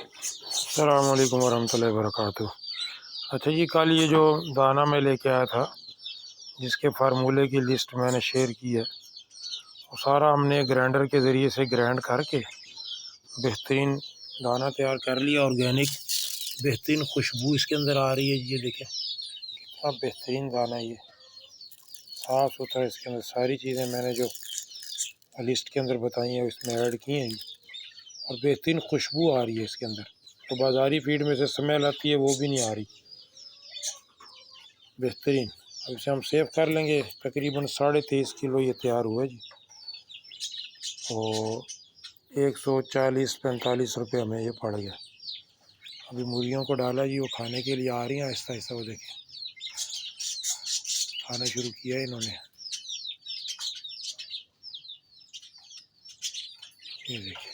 अस्सलाम वालेकुम वरहमतुल्लाहि वबरकातुहू। अच्छा जी, कल ये जो दाना मैं लेके आया था, जिसके फार्मूले की लिस्ट मैंने शेयर की है, वो सारा हमने ग्राइंडर के ज़रिए से ग्राइंड करके बेहतरीन दाना तैयार कर लिया। ऑर्गेनिक बेहतरीन खुशबू इसके अंदर आ रही है। ये देखें कितना बेहतरीन दाना है, ये साफ़ सुथरा। इसके अंदर सारी चीज़ें मैंने जो लिस्ट के अंदर बताई हैं इसमें ऐड की हैं, और बेहतरीन खुशबू आ रही है इसके अंदर। तो बाज़ारी फीड में से स्मेल आती है, वो भी नहीं आ रही। बेहतरीन। अब इसे हम सेव कर लेंगे। तकरीबन 23.5 किलो ये तैयार हुआ जी, और 140-45 रुपये हमें ये पड़ गया। अभी मुर्गियों को डाला जी, वो खाने के लिए आ रही हैं आहिस्ता आहिस्ता। वो देखें खाना शुरू किया है इन्होंने। ये देखिए